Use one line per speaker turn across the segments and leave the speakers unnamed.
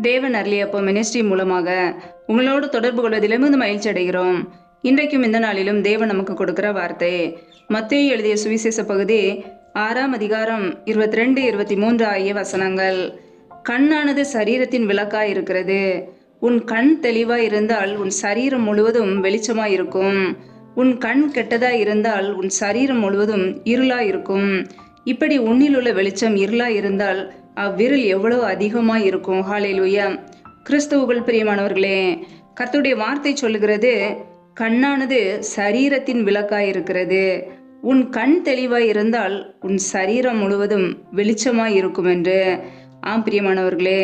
தேவன் அருளியப்போ மினிஸ்ட்ரி மூலமாக உங்களோடு தொடர்பு கொள்வதிலும் மகிழ்ச்சி அடைகிறோம். இன்றைக்கும் இந்த நாளிலும் தேவன் நமக்கு கொடுக்கிற வார்த்தை மத்தேயு எழுதிய சுவிசேஷ பகுதி 6ஆம் அதிகாரம் 22, 23 ஆகிய வசனங்கள். கண்ணானது சரீரத்தின் விளக்காய் இருக்கிறது. உன் கண் தெளிவாய் இருந்தால் உன் சரீரம் முழுவதும் வெளிச்சமாய் இருக்கும். உன் கண் கெட்டதாய் இருந்தால் உன் சரீரம் முழுவதும் இருளாய் இருக்கும். இப்படி உன்னில் உள்ள வெளிச்சம் இருளாய் இருந்தால் அவ்விருள் எவ்வளவு அதிகமாய் இருக்கும். ஹல்லேலூயா. கிறிஸ்துவுக்குள் பிரியமானவர்களே, கர்த்தருடைய வார்த்தை சொல்லுகிறது, கண்ணானது சரீரத்தின் விளக்காய் இருக்கிறது. உன் கண் தெளிவாய் இருந்தால் உன் சரீரம் முழுவதும் வெளிச்சமாய் இருக்கும் என்று. ஆம் பிரியமானவர்களே,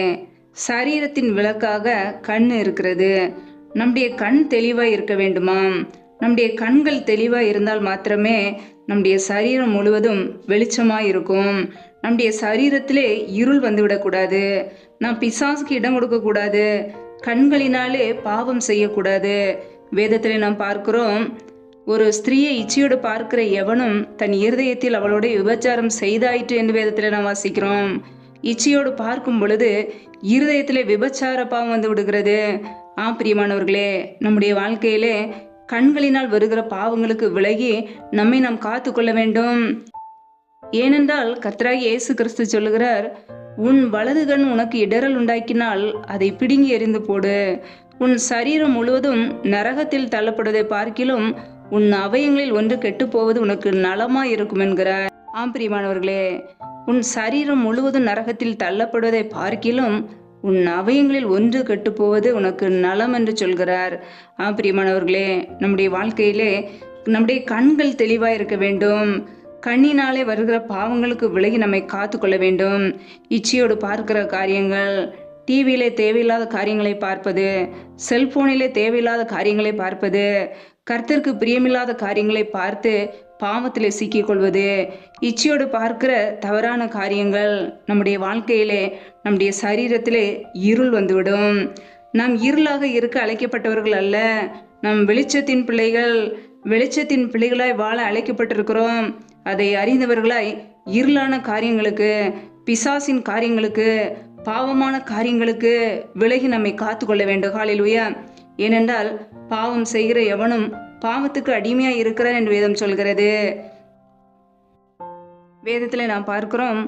சரீரத்தின் விளக்காக கண் இருக்கிறது. நம்முடைய கண் தெளிவாய் இருக்க வேண்டுமாம். நம்முடைய கண்கள் தெளிவாய் இருந்தால் மாத்திரமே நம்முடைய சரீரம் முழுவதும் வெளிச்சமாய் இருக்கும். நம்முடைய சரீரத்திலே இருள் வந்துவிடக்கூடாது. நாம் பிசாசுக்கு இடம் கொடுக்கக்கூடாது. கண்களினாலே பாவம் செய்யக்கூடாது. வேதத்திலே நாம் பார்க்கிறோம், ஒரு ஸ்திரீயை இச்சையோடு பார்க்கிற எவனும் தன் இருதயத்தில் அவளோட விபச்சாரம் செய்தாயிற்று என்று வேதத்திலே நாம் வாசிக்கிறோம். இச்சையோடு பார்க்கும் பொழுது இருதயத்திலே விபச்சார பாவம் வந்து விடுகிறது. பிரியமானவர்களே, நம்முடைய வாழ்க்கையிலே கண்களினால் வருகிற பாவங்களுக்கு விலகி நம்மை நாம் காத்து கொள்ள வேண்டும். ஏனென்றால் கர்த்தராகிய இயேசு கிறிஸ்து சொல்லுகிறார், உன் வலது கண் உனக்கு இடறல் உண்டாக்கினால் அதை பிடுங்கி எறிந்து போடு. உன் சரீரம் முழுவதும் நரகத்தில் தள்ளப்படுவதை பார்க்கிலும் உன் அவயங்களில் ஒன்று கெட்டு போவது உனக்கு நலமாய் இருக்கும் என்கிறார். பிரியமானவர்களே, உன் சரீரம் முழுவதும் நரகத்தில் தள்ளப்படுவதை பார்க்கிலும் உன் அவயங்களில் ஒன்று கெட்டுப்போவது உனக்கு நலம் என்று சொல்கிறார். பிரியமானவர்களே, நம்முடைய வாழ்க்கையிலே நம்முடைய கண்கள் தெளிவாய் இருக்க வேண்டும். கண்ணினாலே வருகிற பாவங்களுக்கு விலகி நம்மை காத்து கொள்ள வேண்டும். இச்சையோடு பார்க்கிற காரியங்கள், டிவியிலே தேவையில்லாத காரியங்களை பார்ப்பது, செல்போனிலே தேவையில்லாத காரியங்களை பார்ப்பது, கர்த்தருக்கு பிரியமில்லாத காரியங்களை பார்த்து பாவத்திலே சிக்கிக்கொள்வது, இச்சையோடு பார்க்கிற தவறான காரியங்கள் நம்முடைய வாழ்க்கையிலே நம்முடைய சரீரத்திலே இருள் வந்துவிடும். நாம் இருளாக இருக்க அழைக்கப்பட்டவர்கள் அல்ல. நம் வெளிச்சத்தின் பிள்ளைகள். வெளிச்சத்தின் பிள்ளைகளாய் வாழ அழைக்கப்பட்டிருக்கிறோம். அதை அறிந்தவர்களாய் இருளான காரியங்களுக்கு, பிசாசின் காரியங்களுக்கு, பாவமான காரியங்களுக்கு விலகி நம்மை காத்து கொள்ள வேண்டும். ஹல்லேலூயா. ஏனென்றால் பாவம் செய்கிற எவனும் பாவத்துக்கு அடிமையாய் இருக்கிறான் என்று வேதம் சொல்கிறது. வேதத்திலே நாம் பார்க்கிறோம்,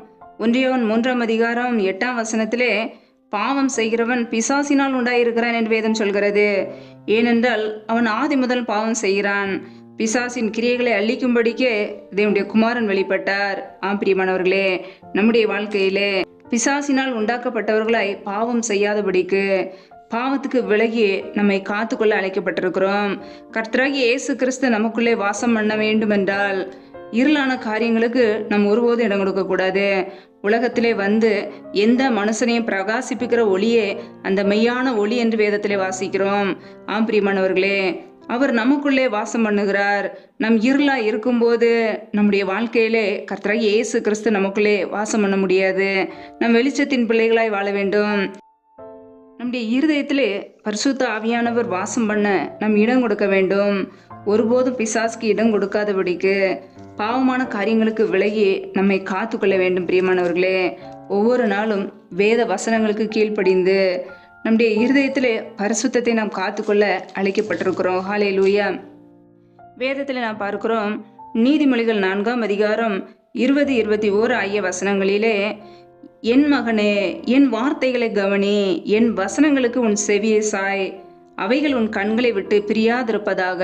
1 யோவான் 3ஆம் அதிகாரம் 8ஆம் வசனத்திலே பாவம் செய்கிறவன் பிசாசினால் உண்டாயிருக்கிறான் என்று வேதம் சொல்கிறது. ஏனென்றால் அவன் ஆதி முதல் பாவம் செய்கிறான். பிசாசின் கிரியைகளை அழிக்கும்படிக்கே தேவனுடைய குமாரன் வெளிப்பட்டார். பிரியமானவர்களே, நம்முடைய வாழ்க்கையிலே பிசாசினால் உண்டாக்கப்பட்டவர்களாய் பாவம் செய்யாதபடிக்கு, பாவத்துக்கு விலகி நம்மை காத்துக்கொள்ள அழைக்கப்பட்டிருக்கிறோம். கர்த்தராகிய இயேசு கிறிஸ்து நமக்குள்ளே வாசம் பண்ண வேண்டும் என்றால் இருளான காரியங்களுக்கு நாம் ஒருபோதும் இடம் கொடுக்க கூடாது. உலகத்திலே வந்து எந்த மனுஷனையும் பிரகாசிப்பிக்கிற ஒளியே அந்த மெய்யான ஒளி என்று வேதத்திலே வாசிக்கிறோம். பிரியமானவர்களே, அவர் நமக்குள்ளே வாசம் பண்ணுகிறார். நம் இருளா இருக்கும்போது நம்முடைய வாழ்க்கையிலே கர்த்தராகிய இயேசு கிறிஸ்து நமக்குள்ளே வாசம் பண்ண முடியாது. நம் வெளிச்சத்தின் பிள்ளைகளாய் வாழ வேண்டும். நம்முடைய இருதயத்திலே பரிசுத்த ஆவியானவர் வாசம் பண்ண நம் இடம் கொடுக்க வேண்டும். ஒருபோதும் பிசாசுக்கு இடம் கொடுக்காதபடிக்கு பாவமான காரியங்களுக்கு விலகி நம்மை காத்து கொள்ள வேண்டும். பிரியமானவர்களே, ஒவ்வொரு நாளும் வேத வசனங்களுக்கு கீழ்ப்படிந்து நம்முடைய இருதயத்திலே பரிசுத்தத்தை நாம் காத்துக்கொள்ள அழைக்கப்பட்டிருக்கிறோம். ஹல்லேலூயா. வேதத்திலே நாம் பார்க்கிறோம், நீதிமொழிகள் 4ஆம் அதிகாரம் 20, 21 ஆகிய வசனங்களிலே, என் மகனே, என் வார்த்தைகளை கவனி, என் வசனங்களுக்கு உன் செவியை சாய், அவைகள் உன் கண்களை விட்டு பிரியாதிருப்பதாக,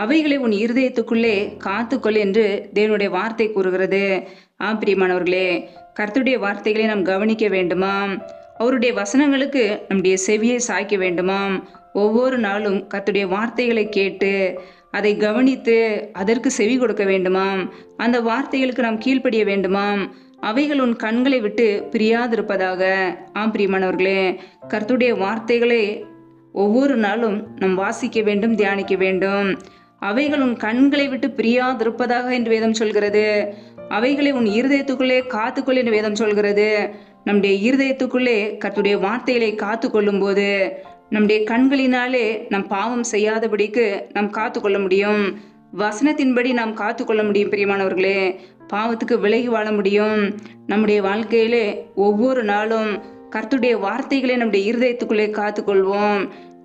அவைகளை உன் இருதயத்துக்குள்ளே காத்துக்கொள் என்று தேவனுடைய வார்த்தை கூறுகிறது. பிரியமானவர்களே, கர்த்தருடைய வார்த்தைகளை நாம் கவனிக்க வேண்டுமாம். அவருடைய வசனங்களுக்கு நம்முடைய செவியை சாய்க்க வேண்டுமாம். ஒவ்வொரு நாளும் கர்த்தருடைய வார்த்தைகளை கேட்டு அதை கவனித்து அதற்கு செவி கொடுக்க வேண்டுமாம். அந்த வார்த்தைகளுக்கு நாம் கீழ்ப்படிய வேண்டுமாம். அவைகள் உன் கண்களை விட்டு பிரியாதிருப்பதாக. பிரியமானவர்களே, கர்த்தருடைய வார்த்தைகளை ஒவ்வொரு நாளும் நாம் வாசிக்க வேண்டும், தியானிக்க வேண்டும். அவைகள் உன் கண்களை விட்டு பிரியாதிருப்பதாக என்று வேதம் சொல்கிறது. அவைகளை உன் இருதயத்துக்குள்ளே காத்துக்கொள் என்று வேதம் சொல்கிறது. நம்முடைய இருதயத்துக்குள்ளே கர்த்தருடைய வார்த்தைகளை காத்து கொள்ளும் போது நம்முடைய கண்களினாலே நாம் பாவம் செய்யாதபடிக்கு நாம் காத்து கொள்ள முடியும். வசனத்தின்படி நாம் காத்து கொள்ள முடியும். பிரியமானவர்களே, பாவத்துக்கு விலகி வாழ முடியும். நம்முடைய வாழ்க்கையிலே ஒவ்வொரு நாளும் கர்த்தருடைய வார்த்தைகளை நம்முடைய இருதயத்துக்குள்ளே காத்துக்கொள்வோம்.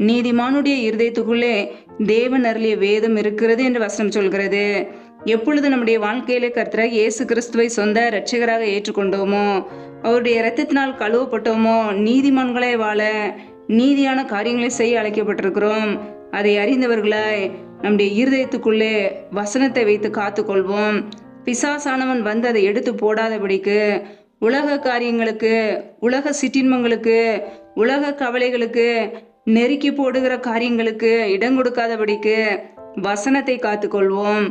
நீதிமானுடைய இருதயத்துக்குள்ளே தேவன் அருளிய வேதம் இருக்கிறது என்று வசனம் சொல்கிறது. எப்பொழுது நம்முடைய வாழ்க்கையிலே கர்த்தராக இயேசு கிறிஸ்துவை சொந்த இரட்சகராக ஏற்றுக்கொண்டோமோ, அவருடைய இரத்தத்தினால் கழுவப்பட்டோமோ, நீதிமான்களை வாழ நீதியான காரியங்களை செய்ய அழைக்கப்பட்டிருக்கிறோம். அதை அறிந்தவர்களாய் நம்முடைய இருதயத்துக்குள்ளே வசனத்தை வைத்து காத்துக்கொள்வோம். பிசாசானவன் வந்து அதை எடுத்து போடாதபடிக்கு, உலக காரியங்களுக்கு, உலக சிற்றின்பங்களுக்கு, உலக கவலைகளுக்கு, நெருக்கி போடுகிற காரியங்களுக்கு இடம் கொடுக்காதபடிக்கு வசனத்தை காத்துக்கொள்வோம்.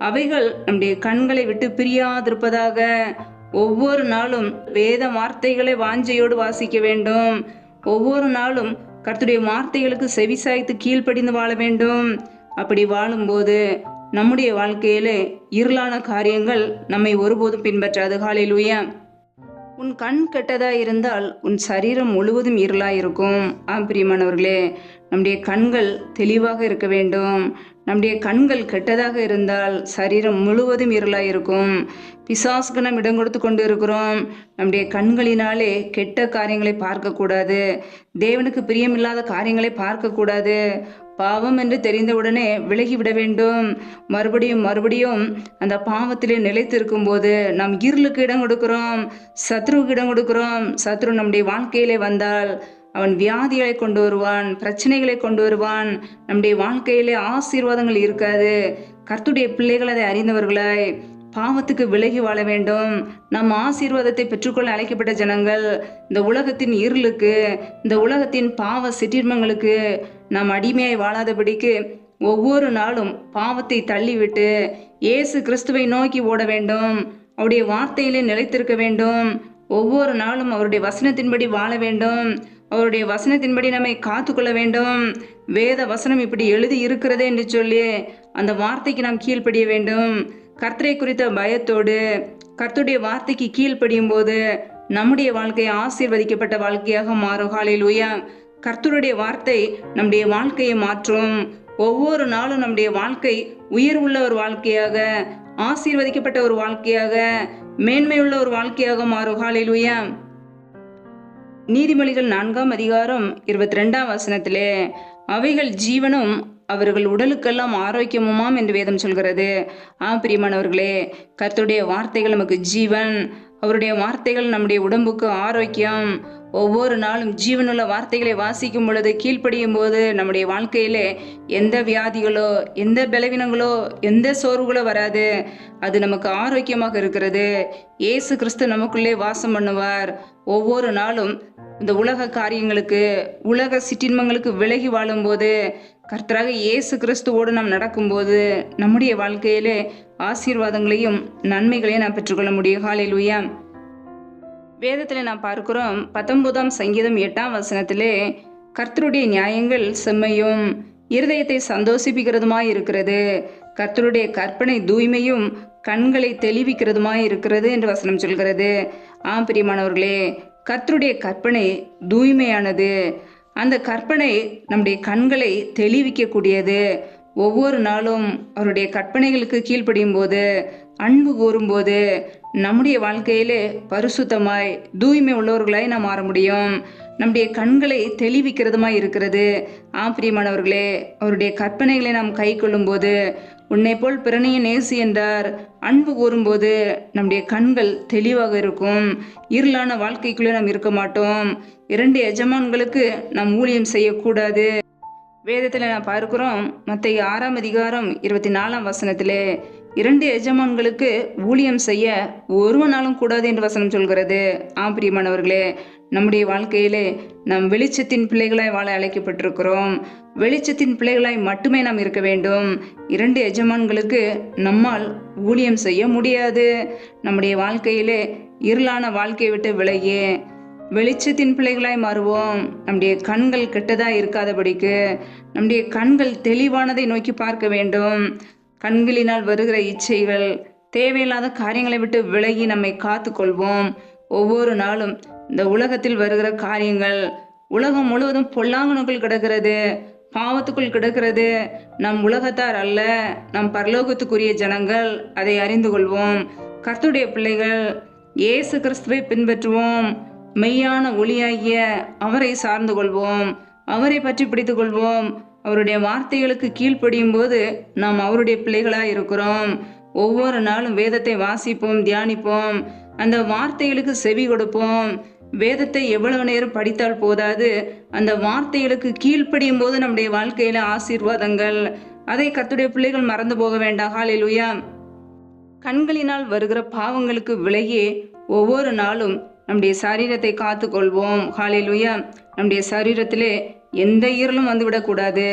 அவைகள் நம்முடைய கண்களை விட்டு பிரியாதிருப்பதாக. ஒவ்வொரு நாளும் வேத வார்த்தைகளை வாஞ்சையோடு வாசிக்க வேண்டும். ஒவ்வொரு நாளும் கர்த்தருடைய வார்த்தைகளுக்கு செவிசாய்த்து கீழ்ப்படிந்து வாழ வேண்டும். அப்படி வாழும்போது நம்முடைய வாழ்க்கையிலே இருளான காரியங்கள் நம்மை ஒருபோதும் பின்பற்றாது. ஹல்லேலூயா. உன் கண் கெட்டதா இருந்தால் உன் சரீரம் முழுவதும் இருளாயிருக்கும். பிரியமானவர்களே, நம்முடைய கண்கள் தெளிவாக இருக்க வேண்டும். நம்முடைய கண்கள் கெட்டதாக இருந்தால் சரீரம் முழுவதும் இருளாயிருக்கும். பிசாசுக்கு நாம் இடம் கொடுத்து கொண்டு இருக்கிறோம். நம்முடைய கண்களினாலே கெட்ட காரியங்களை பார்க்கக்கூடாது. தேவனுக்கு பிரியமில்லாத காரியங்களை பார்க்கக்கூடாது. பாவம் என்று தெரிந்தவுடனே விலகிவிட வேண்டும். மறுபடியும் மறுபடியும் அந்த பாவத்திலே நிலைத்து இருக்கும்போது நாம் இருளுக்கு இடம் கொடுக்கிறோம், சத்ருவுக்கு இடம் கொடுக்கிறோம். சத்ரு நம்முடைய வாழ்க்கையிலே வந்தால் அவன் வியாதிகளை கொண்டு வருவான், பிரச்சனைகளை கொண்டு வருவான். நம்முடைய வாழ்க்கையிலே ஆசீர்வாதங்கள் இருக்காது. கர்த்தருடைய பிள்ளைகள் அதை அறிந்தவர்களாய் பாவத்துக்கு விலகி வாழ வேண்டும். நம் ஆசீர்வாதத்தை பெற்றுக்கொள்ள அழைக்கப்பட்ட ஜனங்கள் இந்த உலகத்தின் இருளுக்கு, இந்த உலகத்தின் பாவ சிற்றின்பங்களுக்கு நாம் அடிமையாய் வாழாதபடிக்கு ஒவ்வொரு நாளும் பாவத்தை தள்ளிவிட்டு இயேசு கிறிஸ்துவை நோக்கி ஓட வேண்டும். அவருடைய வார்த்தையிலே நிலைத்திருக்க வேண்டும். ஒவ்வொரு நாளும் அவருடைய வசனத்தின்படி வாழ வேண்டும். அவருடைய வசனத்தின்படி நம்மை காத்துக்கொள்ள வேண்டும். வேத வசனம் இப்படி எழுதி இருக்கிறதே என்று சொல்லி அந்த வார்த்தைக்கு நாம் கீழ்ப்படிய வேண்டும். கர்த்தரை குறித்த பயத்தோடு கர்த்தருடைய வார்த்தைக்கு கீழ்ப்படியும் போது நம்முடைய வாழ்க்கை ஆசீர்வதிக்கப்பட்ட வாழ்க்கையாக மாறும். ஹல்லேலூயா. கர்த்தருடைய வார்த்தை நம்முடைய வாழ்க்கையை மாற்றும். ஒவ்வொரு நாளும் நம்முடைய வாழ்க்கை உயர்வுள்ள ஒரு வாழ்க்கையாக, ஆசீர்வதிக்கப்பட்ட ஒரு வாழ்க்கையாக, மேன்மையுள்ள ஒரு வாழ்க்கையாக மாறும். ஹல்லேலூயா. நீதிமொழிகள் 4ஆம் அதிகாரம் 22ஆம் வசனத்திலே அவைகள் ஜீவனும் அவர்கள் உடலுக்கெல்லாம் ஆரோக்கியமுமாம் என்று வேதம் சொல்கிறது. பிரியமானவர்களே, கர்த்தருடைய வார்த்தைகள் நமக்கு ஜீவன். அவருடைய வார்த்தைகள் நம்முடைய உடம்புக்கு ஆரோக்கியம். ஒவ்வொரு நாளும் ஜீவனுள்ள வார்த்தைகளை வாசிக்கும் பொழுது, கீழ்ப்படியும் போது நம்முடைய வாழ்க்கையிலே எந்த வியாதிகளோ, எந்த பலவீனங்களோ, எந்த சோர்வுகளோ வராது. அது நமக்கு ஆரோக்கியமாக இருக்கிறது. இயேசு கிறிஸ்து நமக்குள்ளே வாசம் பண்ணுவார். ஒவ்வொரு நாளும் இந்த உலக காரியங்களுக்கு, உலக சிற்றின்பங்களுக்கு விலகி வாழும்போது, கர்த்தராக இயேசு கிறிஸ்துவோடு நாம் நடக்கும்போது நம்முடைய வாழ்க்கையிலே ஆசீர்வாதங்களையும் நன்மைகளையும் நாம் பெற்றுக்கொள்ள முடியும். ஹல்லேலூயா. வேதத்தில் நாம் பார்க்கிறோம், 19ஆம் சங்கீதம் 8ஆம் வசனத்திலே கர்த்தருடைய நியாயங்கள் செம்மையும் இருதயத்தை சந்தோஷிப்பிக்கிறதுமாய் இருக்கிறது. கர்த்தருடைய கற்பனை தூய்மையும் கண்களை தெளிவிக்கிறதுமாய் இருக்கிறது என்று வசனம் சொல்கிறது. பிரியமானவர்களே, கர்த்தருடைய கற்பனை தூய்மையானது. அந்த கற்பனை நம்முடைய கண்களை தெளிவிக்கக்கூடியது. ஒவ்வொரு நாளும் அவருடைய கற்பனைகளுக்கு கீழ்ப்படியும் போது, அன்பு கூறும்போது நம்முடைய வாழ்க்கையிலே பரிசுத்தமாய் தூய்மை உள்ளவர்களாய் நாம் மாற முடியும். நம்முடைய கண்களை தெளிவிக்கிறதுமாய் இருக்கிறது. பிரியமானவர்களே, அவருடைய கற்பனைகளை நாம் கை கொள்ளும்போது, உன்னை போல் பிறனைய நேசி என்றார். அன்பு கூறும்போது நம்முடைய கண்கள் தெளிவாக இருக்கும். இருளான வாழ்க்கைக்குள்ளே நாம் இருக்க மாட்டோம். 2 எஜமான்களுக்கு நாம் ஊழியம் செய்யக்கூடாது. வேதத்தில் நான் பார்க்கிறோம், மத்தேயு 6ஆம் அதிகாரம் 24ஆம் வசனத்திலே 2 எஜமான்களுக்கு ஊழியம் செய்ய ஒருவனாலும் கூடாது என்று வசனம் சொல்கிறது. பிரியமானவர்களே, நம்முடைய வாழ்க்கையிலே நாம் வெளிச்சத்தின் பிள்ளைகளாய் வாழ அழைக்கப்பட்டிருக்கிறோம். வெளிச்சத்தின் பிள்ளைகளாய் மட்டுமே நாம் இருக்க வேண்டும். 2 எஜமான்களுக்கு நம்மால் ஊழியம் செய்ய முடியாது. நம்முடைய வாழ்க்கையிலே இருளான வாழ்க்கையை விட்டு விலகி வெளிச்சத்தின் பிள்ளைகளாய் மாறுவோம். நம்முடைய கண்கள் கெட்டதாக இருக்காதபடிக்கு நம்முடைய கண்கள் தெளிவானதை நோக்கி பார்க்க வேண்டும். கண்களினால் வருகிற இச்சைகள், தேவையில்லாத காரியங்களை விட்டு விலகி நம்மை காத்து கொள்வோம். ஒவ்வொரு நாளும் இந்த உலகத்தில் வருகிற காரியங்கள், உலகம் முழுவதும் பொல்லாங்கனுக்குள் கிடக்கிறது, பாவத்துக்குள் கிடக்கிறது. நம் உலகத்தார் அல்ல, நம் பரலோகத்துக்குரிய ஜனங்கள். அதை அறிந்து கொள்வோம். கர்த்தருடைய பிள்ளைகள் இயேசு கிறிஸ்துவை பின்பற்றுவோம். மெய்யான ஒளியாகிய அவரை சார்ந்து கொள்வோம், அவரை பற்றி பிடித்து கொள்வோம். அவருடைய வார்த்தைகளுக்கு கீழ்ப்படியும் போது நாம் அவருடைய பிள்ளைகளாக இருக்கிறோம். ஒவ்வொரு நாளும் வேதத்தை வாசிப்போம், தியானிப்போம், அந்த வார்த்தைகளுக்கு செவி கொடுப்போம். வேதத்தை எவ்வளவு நேரம் படித்தால் போதாது, அந்த வார்த்தைகளுக்கு கீழ்ப்படியும் போது நம்முடைய வாழ்க்கையில ஆசீர்வாதங்கள். அதை கர்த்தருடைய பிள்ளைகள் மறந்து போக வேண்டாம். ஹல்லேலூயா. கண்களினால் வருகிற பாவங்களுக்கு விலகி ஒவ்வொரு நாளும் நம்முடைய சரீரத்தை காத்து கொள்வோம். ஹல்லேலூயா. நம்முடைய சரீரத்திலே எந்த ஈரலும் வந்துவிடக்கூடாது.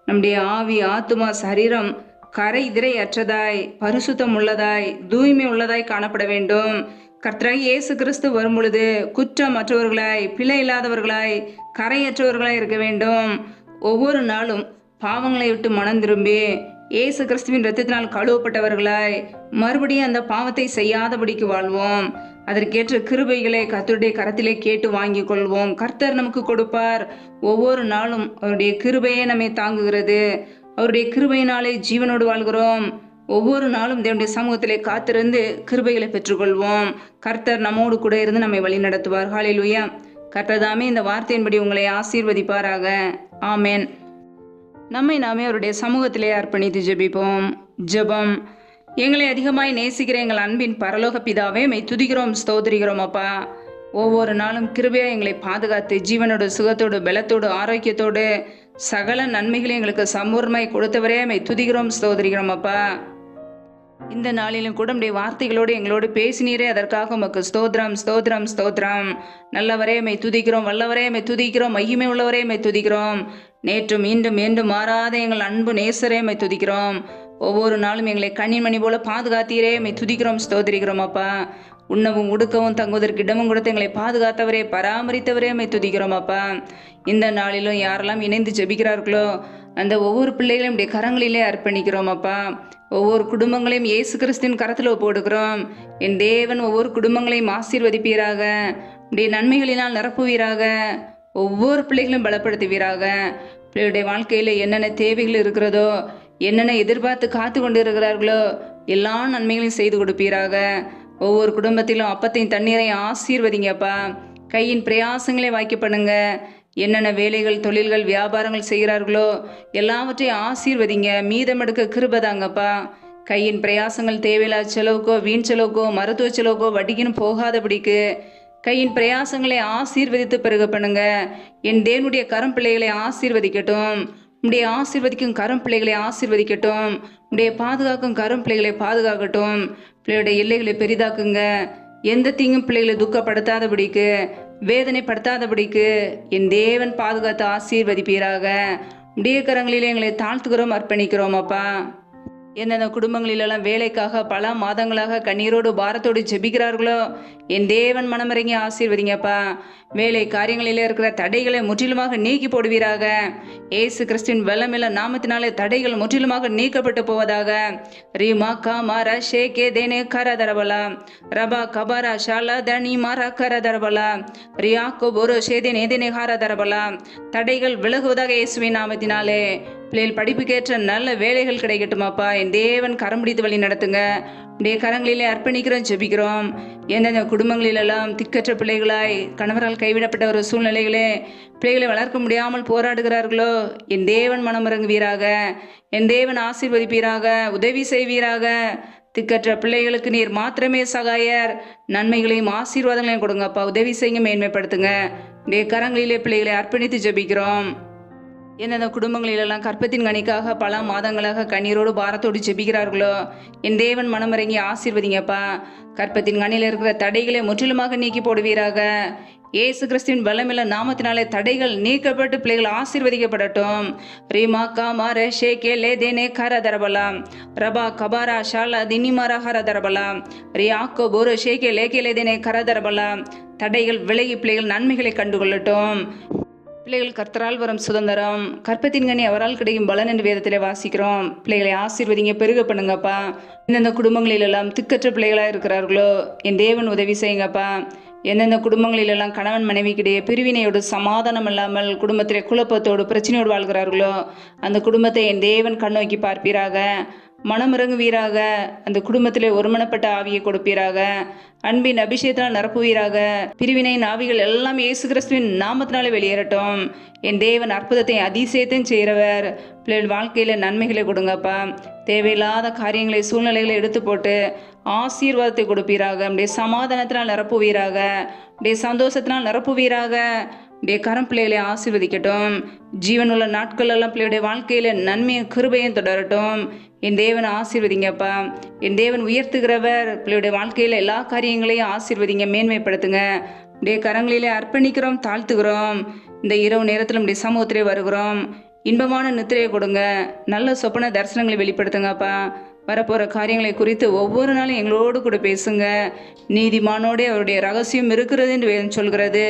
நம்முடைய ஆவி, ஆத்துமா, சரீரம் கரை திரை அற்றதாய், பரிசுத்தம் உள்ளதாய், தூய்மை உள்ளதாய் காணப்பட வேண்டும். கர்த்தராகிய இயேசு கிறிஸ்து வரும் பொழுது குற்றமற்றவர்களாய், பிழை இல்லாதவர்களாய், கரையற்றவர்களாய் இருக்க வேண்டும். ஒவ்வொரு நாளும் பாவங்களை விட்டு மனம் திரும்பி இயேசு கிறிஸ்துவின் இரத்தத்தினால் கழுவப்பட்டவர்களாய் மறுபடியும் அந்த பாவத்தை செய்யாதபடிக்கு வாழ்வோம். அதற்கேற்ற கிருபைகளை கர்த்தருடைய கரத்திலே கேட்டு வாங்கி கொள்வோம். கர்த்தர் நமக்கு கொடுப்பார். ஒவ்வொரு நாளும் அவருடைய கிருபையே நம்மை தாங்குகிறது. அவருடைய கிருபையினாலே ஜீவனோடு வாழ்கிறோம். ஒவ்வொரு நாளும் தேவனுடைய சமூகத்திலே காத்திருந்து கிருபைகளை பெற்றுக்கொள்வோம். கர்த்தர் நம்மோடு கூட இருந்து நம்மை வழி நடத்துவார். ஹல்லேலூயா. கர்த்தர் தாமே இந்த வார்த்தையின்படி உங்களை ஆசீர்வதிப்பாராக. ஆமேன். நம்மை நாமே அவருடைய சமூகத்திலே அர்ப்பணித்து ஜெபிப்போம். ஜெபம். எங்களை அதிகமாய் நேசிக்கிற எங்கள் அன்பின் பரலோக பிதாவே, மை துதிக்கிறோம், ஸ்தோத்திரிக்கிறோம் அப்பா. ஒவ்வொரு நாளும் கிருபையா எங்களை பாதுகாத்து ஜீவனோடு, சுகத்தோடு, பலத்தோடு, ஆரோக்கியத்தோடு சகல நன்மைகளையும் எங்களுக்கு சம்பூர்ணமாய் கொடுத்தவரே மை துதிக்கிறோம், ஸ்தோத்திரிக்கிறோம் அப்பா. இந்த நாளிலும் கூட நம்முடைய வார்த்தைகளோடு எங்களோடு பேசினீரே, அதற்காக உமக்கு ஸ்தோத்திரம், ஸ்தோத்திரம், ஸ்தோத்திரம். நல்லவரே மை துதிக்கிறோம், வல்லவரே மை துதிக்கிறோம், மகிமை உள்ளவரே மை துதிக்கிறோம். நேற்றும் மீண்டும் மீண்டும் மாறாத எங்கள் அன்பு நேசரே மை துதிக்கிறோம். ஒவ்வொரு நாளும் எங்களை கண்ணின்மணி போல பாதுகாத்தீரே மை துதிக்கிறோம், ஸ்தோத்திரிக்கிறோம் அப்பா. உண்ணவும் உடுக்கவும் தங்குவதற்கு இடமும் கொடுத்து எங்களை பாதுகாத்தவரே, பராமரித்தவரே மை துதிக்கிறோம் அப்பா. இந்த நாளிலும் யாரெல்லாம் இணைந்து ஜெபிக்கிறார்களோ அந்த ஒவ்வொரு பிள்ளைகளையும் நம்முடைய கரங்களிலே அர்ப்பணிக்கிறோம் அப்பா. ஒவ்வொரு குடும்பங்களையும் இயேசு கிறிஸ்துவின் கரத்தில் ஒப்புக்கொடுக்கிறோம். என் தேவன் ஒவ்வொரு குடும்பங்களையும் ஆசீர்வதிப்பீராக, உடைய நன்மைகளினால் நிரப்புவீராக, ஒவ்வொரு பிள்ளைகளும் பலப்படுத்துவீராக. பிள்ளைகளுடைய வாழ்க்கையில் என்னென்ன தேவைகள் இருக்கிறதோ, என்னென்ன எதிர்பார்த்து காத்து கொண்டு இருக்கிறார்களோ எல்லா நன்மைகளையும் செய்து கொடுப்பீராக. ஒவ்வொரு குடும்பத்திலும் அப்பத்தையும் தண்ணீரையும் ஆசீர்வதிங்கப்பா. கையின் பிரயாசங்களை வாய்க்க பண்ணுங்க. என்னென்ன வேலைகள், தொழில்கள், வியாபாரங்கள் செய்கிறார்களோ எல்லாவற்றையும் ஆசீர்வதிங்க. மீதம் எடுக்க கிருபதாங்கப்பா. கையின் பிரயாசங்கள் தேவையில்லாத செலவுக்கோ, வீண் செலவுக்கோ, மருத்துவ செலவுக்கோ, வட்டிக்குன்னு போகாதபடிக்கு கையின் பிரயாசங்களை ஆசீர்வதித்து பெருக பண்ணுங்க. என் தேவனுடைய கரம் பிள்ளைகளை ஆசீர்வதிக்கட்டும். உடைய ஆசீர்வதிக்கும் கரம் பிள்ளைகளை ஆசீர்வதிக்கட்டும். உடைய பாதுகாக்கும் கரம் பிள்ளைகளை பாதுகாக்கட்டும். பிள்ளையுடைய எல்லைகளை பெரிதாக்குங்க. எந்த தீங்கும் பிள்ளைகளை துக்கப்படுத்தாதபடிக்கு, வேதனைப்படுத்தாதபடிக்கு என் தேவன் பாதுகாத்து ஆசீர்வதிப்பீராக. உடைய கரங்களிலே எங்களை தாழ்த்துக்கிறோம், அர்ப்பணிக்கிறோம் அப்பா. எந்தெந்த குடும்பங்களிலெல்லாம் வேலைக்காக பல மாதங்களாக கண்ணீரோடு பாரத்தோடு ஜெபிக்கிறார்களோ என் தேவன் மனமிறங்கி ஆசீர்வதிங்கப்பா. வேலை காரியங்களிலே இருக்கிற தடைகளை முற்றிலுமாக நீக்கி போடுவீராக. ஏசு கிறிஸ்துவின் வல்லமையுள்ள நாமத்தினாலே தடைகள் முற்றிலுமாக நீக்கப்பட்டு போவதாக. ரீமா காமாரா ஷேகே தேனே கரதரபலா ரபா கபாரா ஷாலா தனி மாரா கரதரபலா ரியாக்கோ போரோ ஷேதே நேதேனே ஹாரதரபலா. தடைகள் விலகுவதாக இயேசுவின் நாமத்தினாலே. பிள்ளைகள் படிப்புக்கேற்ற நல்ல வேலைகள் கிடைக்கட்டுமாப்பா. என் தேவன் கரம் பிடித்து வழி நடத்துங்க. உடைய கரங்களிலே அர்ப்பணிக்கிறோம், ஜெபிக்கிறோம். எந்தெந்த குடும்பங்களிலெல்லாம் திக்கற்ற பிள்ளைகளாய், கணவரால் கைவிடப்பட்ட ஒரு சூழ்நிலைகளே பிள்ளைகளை வளர்க்க முடியாமல் போராடுகிறார்களோ என் தேவன் மனமிறங்குவீராக. என் தேவன் ஆசீர்வதிப்பீராக, உதவி செய்வீராக. திக்கற்ற பிள்ளைகளுக்கு நீர் மாத்திரமே சகாயர். நன்மைகளையும் ஆசீர்வாதங்களையும் கொடுங்கப்பா. உதவி செய்யுங்க, மேன்மைப்படுத்துங்க. உடைய கரங்களிலே பிள்ளைகளை அர்ப்பணித்து ஜெபிக்கிறோம். எந்தெந்த குடும்பங்களிலெல்லாம் கற்பத்தின் கனிக்காக பல மாதங்களாக கண்ணீரோடு பாரத்தோடு ஜெபிக்கிறார்களோ என் தேவன் மனமிறங்கி ஆசீர்வதிங்கப்பா. கற்பத்தின் கனியில் இருக்கிற தடைகளை முற்றிலுமாக நீக்கி போடுவீராக. ஏசு கிறிஸ்துவின் பலமில்ல நாமத்தினாலே தடைகள் நீக்கப்பட்டு பிள்ளைகள் ஆசீர்வதிக்கப்படட்டும். ரீமா காமார ஷேகே லேதேனே கரதரபலாம் ரபா கபாரா ஷாலா தினிமாரா ஹரதரபலாம் ரியாக்கோ போரோ ஷேகே லேகே லேதேனே கரதரபலாம். தடைகள் விலகி பிள்ளைகள் நன்மைகளை கண்டுகொள்ளட்டும். பிள்ளைகள் கர்த்தரால் வரும் சுதந்திரம், கற்பத்தின் கனி அவரால் கிடைக்கும் பலன் என்று வேதத்திலே வாசிக்கிறோம். பிள்ளைகளை ஆசீர்வதிங்க, பெருக பண்ணுங்கப்பா. எந்தெந்த குடும்பங்களிலெல்லாம் திக்கற்ற பிள்ளைகளாக இருக்கிறார்களோ என் தேவன் உதவி செய்யுங்கப்பா. எந்தெந்த குடும்பங்களிலெல்லாம் கணவன் மனைவிக்கிடையே பிரிவினையோடு சமாதானம் இல்லாமல் குடும்பத்திலே குழப்பத்தோடு பிரச்சனையோடு வாழ்கிறார்களோ அந்த குடும்பத்தை என் தேவன் கண்ணோக்கி பார்ப்பீராக. மனமிறங்குவீராக. அந்த குடும்பத்திலே ஒருமனப்பட்ட ஆவியை கொடுப்பீராக. அன்பின் அபிஷேகத்தினால் நிரப்புவீராக. பிரிவினை ஆவிகள் எல்லாம் இயேசு கிறிஸ்துவின் நாமத்தினாலே வெளியேறட்டும். என் தேவன் அற்புதத்தை அதிசயத்தையும் செய்கிறவர். பிள்ளைகள் வாழ்க்கையில் நன்மைகளை கொடுங்கப்பா. தேவையில்லாத காரியங்களை சூழ்நிலைகளை எடுத்து போட்டு ஆசீர்வாதத்தை கொடுப்பீராக. அப்படியே சமாதானத்தினால் நிரப்புவீராக. அப்படியே சந்தோஷத்தினால் நிரப்புவீராக. அப்படியே கரம் பிள்ளைகளை ஆசீர்வதிக்கட்டும். ஜீவனுள்ள நாட்கள் எல்லாம் பிள்ளையுடைய வாழ்க்கையில நன்மையும் கிருபையும் தொடரட்டும். என் தேவனை ஆசீர்வதிங்கப்பா. என் தேவன் உயர்த்துகிறவர். பிள்ளையுடைய வாழ்க்கையில எல்லா காரியங்களையும் ஆசீர்வதிங்க, மேன்மைப்படுத்துங்க. அப்படியே கரங்களிலே அர்ப்பணிக்கிறோம், தாழ்த்துகிறோம். இந்த இரவு நேரத்தில் நம்முடைய சமூகத்திலே வருகிறோம். இன்பமான நித்திரையை கொடுங்க. நல்ல சொப்பன தரிசனங்களை வெளிப்படுத்துங்கப்பா. வரப்போகிற காரியங்களை குறித்து ஒவ்வொரு நாளும் எங்களோடு கூட பேசுங்க. நீதிமானோடே அவருடைய ரகசியம் இருக்கிறது என்று வேதம் சொல்கிறது.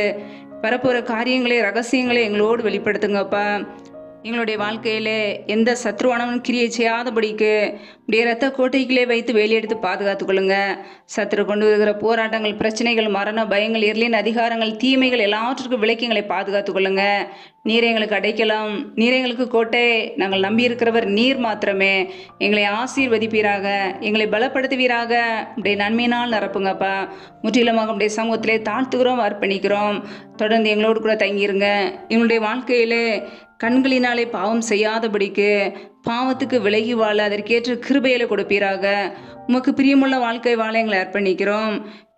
வரப்போகிற காரியங்களே ரகசியங்களை எங்களோடு வெளிப்படுத்துங்கப்பா. எங்களுடைய வாழ்க்கையிலே எந்த சத்ருவானவனும் கிரியை செய்யாதபடிக்கு அப்படியே ரத்த கோட்டைகளே வைத்து வேலையெடுத்து பாதுகாத்துக்கொள்ளுங்க. சத்ரு கொண்டு வருகிற போராட்டங்கள், பிரச்சனைகள், மரண பயங்கள், இருளின் அதிகாரங்கள், தீமைகள் எல்லாவற்றுக்கும் விலக்கியங்களை பாதுகாத்துக்கொள்ளுங்க. நீர் எங்களுக்கு அடைக்கலாம், நீர் எங்களுக்கு கோட்டை. நாங்கள் நம்பியிருக்கிறவர் நீர் மாத்திரமே. எங்களை ஆசீர்வதிப்பீராக, எங்களை பலப்படுத்துவீராக. அப்படியே நன்மையினால் நிரப்புங்கப்பா. முற்றிலுமாக அப்படியே சமூகத்திலே தாழ்த்துகிறோம், அர்ப்பணிக்கிறோம். தொடர்ந்து எங்களோடு கூட தங்கியிருங்க. எங்களுடைய வாழ்க்கையிலே கண்களினாலே பாவம் செய்யாதபடிக்கு, பாவத்துக்கு விலகி வாழ அதற்கேற்ற கிருபையில கொடுப்பீராக. உமக்கு பிரியமுள்ள வாழ்க்கை வாழ எங்களை அர்ப்பணிக்கிறோம்.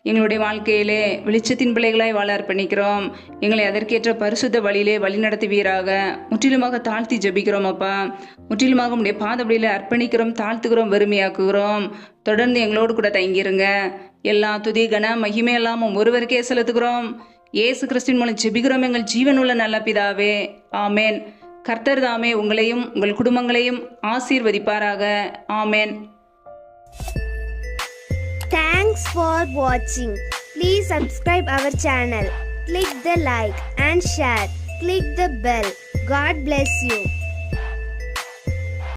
எங்களுடைய வாழ்க்கையிலே வெளிச்சத்தின் பிள்ளைகளாய் வாழ அர்ப்பணிக்கிறோம். எங்களை அதற்கேற்ற பரிசுத்த வழியிலே வழிநடத்துவீராக. முற்றிலுமாக தாழ்த்தி ஜெபிக்கிறோம் அப்பா. முற்றிலுமாக உடைய பாதபடியில அர்ப்பணிக்கிறோம், தாழ்த்துகிறோம், வெறுமையாக்குகிறோம். தொடர்ந்து எங்களோடு கூட தங்கிருங்க. எல்லா துதி கன மகிமை எல்லாம் ஒருவருக்கே செலுத்துகிறோம். இயேசு கிறிஸ்துவின் மூலம் ஜெபிக்கிறோம் எங்கள் ஜீவனுள்ள நல்ல பிதாவே, ஆமேன். கர்த்தர் தாமே உங்களையும் உங்கள் குடும்பங்களையும் ஆசீர்வதிப்பாராக. ஆமேன்.
Thanks for watching. Please subscribe our channel. Click the like and share. Click the bell. God bless you.